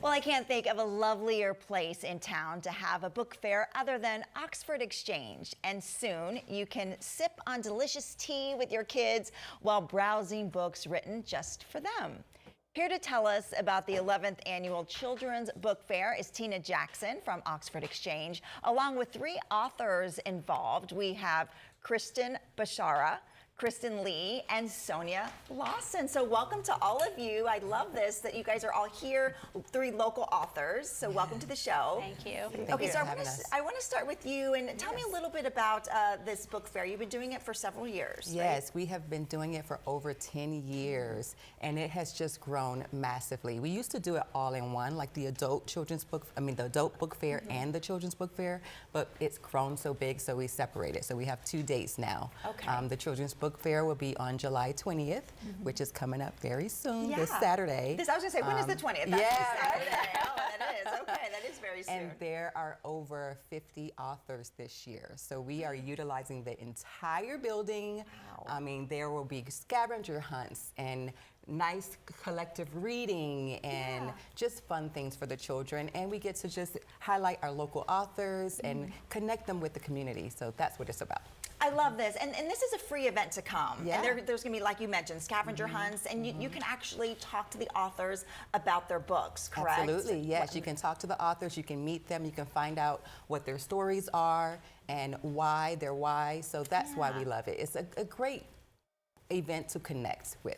Well, I can't think of a lovelier place in town to have a book fair other than Oxford Exchange. And soon you can sip on delicious tea with your kids while browsing books written just for them. Here to tell us about the 11th Annual Children's Book Fair is Tina Jackson from Oxford Exchange. Along with 3 authors involved, we have Kristen Bashara, Kristen Lee, and Sonia Lawson. So welcome to all of you. I love this, that you guys are all here, 3 local authors. So welcome to the show. Thank you. Okay, so I want to start with you and tell me a little bit about this book fair. You've been doing it for several years, Yes, right? we have been doing it for over 10 years, and it has just grown massively. We used to do it all in one, like the adult book fair and the children's book fair, but it's grown so big, so we separated. So we have 2 dates now. Okay. The children's book fair will be on July 20th, which is coming up very soon, this Saturday. I was going to say, when is the 20th? That's yeah, Saturday. Oh, that is. Okay, that is very soon. And there are over 50 authors this year. So we are utilizing the entire building. Wow. I mean, there will be scavenger hunts and nice collective reading and just fun things for the children. And we get to just highlight our local authors and connect them with the community. So that's what it's about. I love this, and this is a free event to come. Yeah. And there's going to be, like you mentioned, scavenger hunts, and you can actually talk to the authors about their books, correct? Absolutely, yes. You can talk to the authors, you can meet them, you can find out what their stories are and why they're why. So that's why we love it. It's a great event to connect with.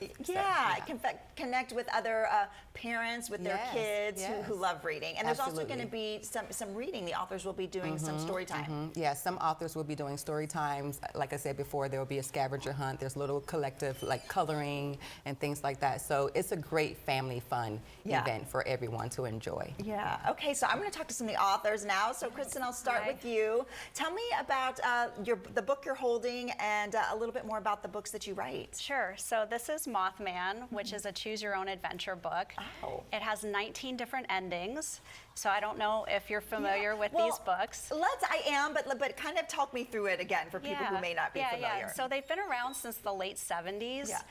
Connect with other parents, with their kids who love reading. And there's also going to be some reading. The authors will be doing some story time. Yeah, some authors will be doing story times. Like I said before, there will be a scavenger hunt. There's little collective like coloring and things like that. So it's a great family fun event for everyone to enjoy. Yeah. Okay, so I'm going to talk to some of the authors now. So Kristen, I'll start with you. Tell me about the book you're holding and a little bit more about the books that you write. Sure. So this is Mothman, which is a choose your own adventure book. Oh. It has 19 different endings. So I don't know if you're familiar with these books. I am, but kind of talk me through it again for people who may not be familiar. Yeah. So they've been around since the late 70s. Yeah.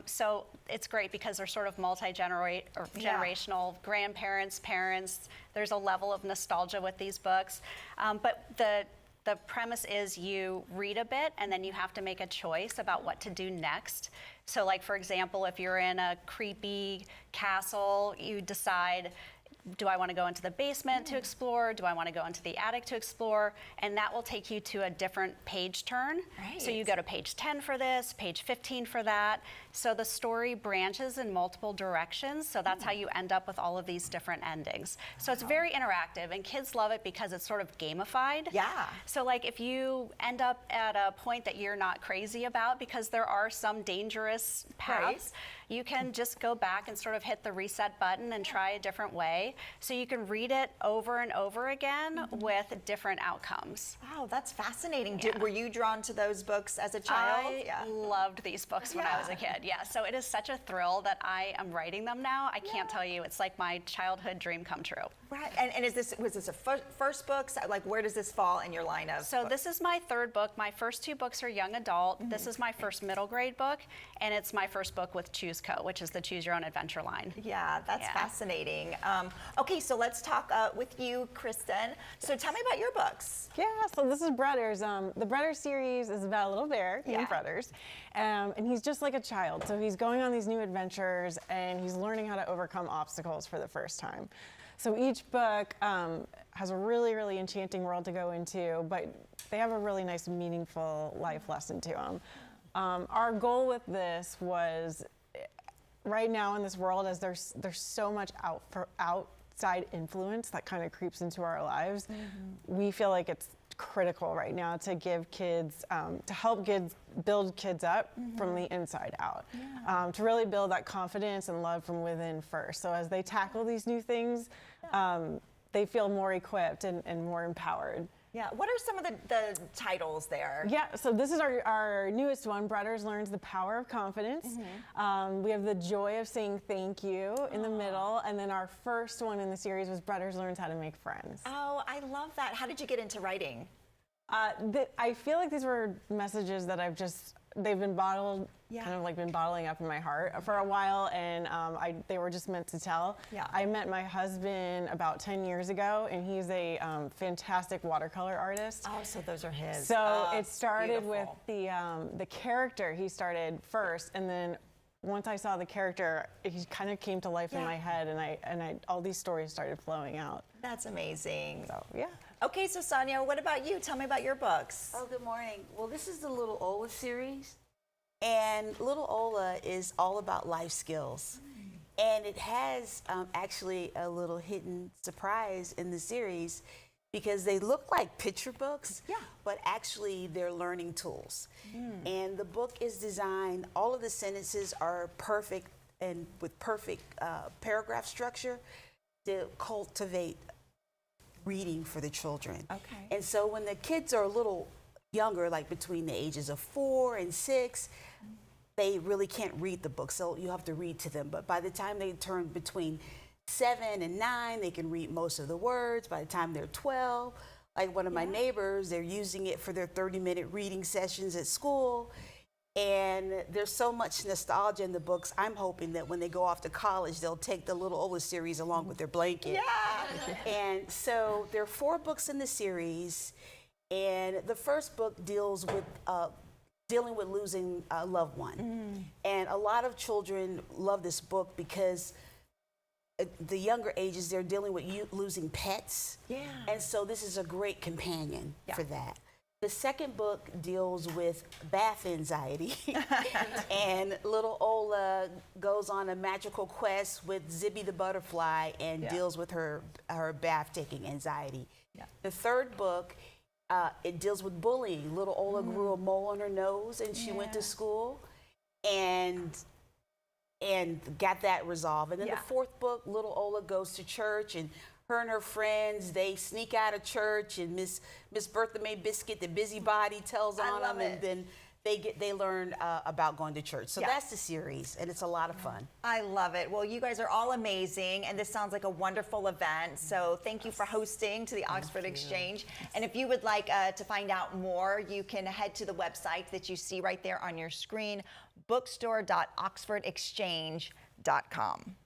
So it's great because they're sort of generational, grandparents, parents. There's a level of nostalgia with these books. But the premise is you read a bit and then you have to make a choice about what to do next. So like, for example, if you're in a creepy castle, you decide, do I want to go into the basement to explore? Do I want to go into the attic to explore? And that will take you to a different page turn. Right. So you go to page 10 for this, page 15 for that. So the story branches in multiple directions. So that's how you end up with all of these different endings. So it's very interactive, and kids love it because it's sort of gamified. Yeah. So like if you end up at a point that you're not crazy about, because there are some dangerous paths, you can just go back and sort of hit the reset button and try a different way. So you can read it over and over again with different outcomes. Wow, that's fascinating. Were you drawn to those books as a child? I loved these books when I was a kid. Yeah, so it is such a thrill that I am writing them now. I can't tell you, it's like my childhood dream come true. Right, and was this a first book? Like, where does this fall in your line of So books? this is my 3rd book. My first 2 books are young adult. This is my first middle grade book, and it's my first book with Choose Co., which is the Choose Your Own Adventure line. Yeah, that's fascinating. Okay, so let's talk with you, Kristen. So tell me about your books. Yeah, so this is Brudders. The Brudders series is about a little bear named Brudders, and he's just like a child. So he's going on these new adventures, and he's learning how to overcome obstacles for the first time. So each book has a really, really enchanting world to go into, but they have a really nice, meaningful life lesson to them. Our goal with this was, right now in this world, as there's so much outside influence that kind of creeps into our lives, we feel like it's critical right now to give kids, to help kids build kids up from the inside out, to really build that confidence and love from within first. So as they tackle these new things, they feel more equipped and more empowered. Yeah, what are some of the titles there? Yeah, so this is our newest one, Brudders Learns the Power of Confidence. We have The Joy of Saying Thank You in the middle, and then our first one in the series was Brudders Learns How to Make Friends. Oh, I love that. How did you get into writing? I feel like these were messages that they've been bottled kind of like been bottling up in my heart for a while, and they were just meant to tell. Yeah. I met my husband about 10 years ago, and he's a fantastic watercolor artist. Oh, so those are his. So it started with beautiful. the character. He started first, and then once I saw the character, he kind of came to life in my head, and I all these stories started flowing out. That's amazing. So yeah. Okay, so Sonia, what about you? Tell me about your books. Oh, good morning. Well, this is the Little Ola series, and Little Ola is all about life skills. And it has actually a little hidden surprise in the series because they look like picture books, but actually they're learning tools. And the book is designed, all of the sentences are perfect and with perfect paragraph structure to cultivate reading for the children. Okay. And so when the kids are a little younger, like between the ages of 4 and 6, they really can't read the book, so you have to read to them. But by the time they turn between 7 and 9, they can read most of the words. By the time they're 12, like one of my neighbors, they're using it for their 30-minute reading sessions at school. And there's so much nostalgia in the books. I'm hoping that when they go off to college, they'll take the Little Ola series along with their blanket. Yeah. And so there are 4 books in the series, and the first book deals with dealing with losing a loved one. And a lot of children love this book because the younger ages, they're dealing with losing pets. Yeah. And so this is a great companion for that. The second book deals with bath anxiety. And Little Ola goes on a magical quest with Zibby the butterfly and deals with her bath taking anxiety. Yeah. The third book, it deals with bullying. Little Ola grew a mole on her nose, and she went to school and got that resolved. And then the fourth book, Little Ola goes to church, and her and her friends, they sneak out of church, and Miss Bertha May Biscuit, the busybody, tells on them, and then they learn about going to church. So that's the series, and it's a lot of fun. I love it. Well, you guys are all amazing, and this sounds like a wonderful event. So thank you for hosting to the Oxford Exchange. And if you would like to find out more, you can head to the website that you see right there on your screen, bookstore.oxfordexchange.com.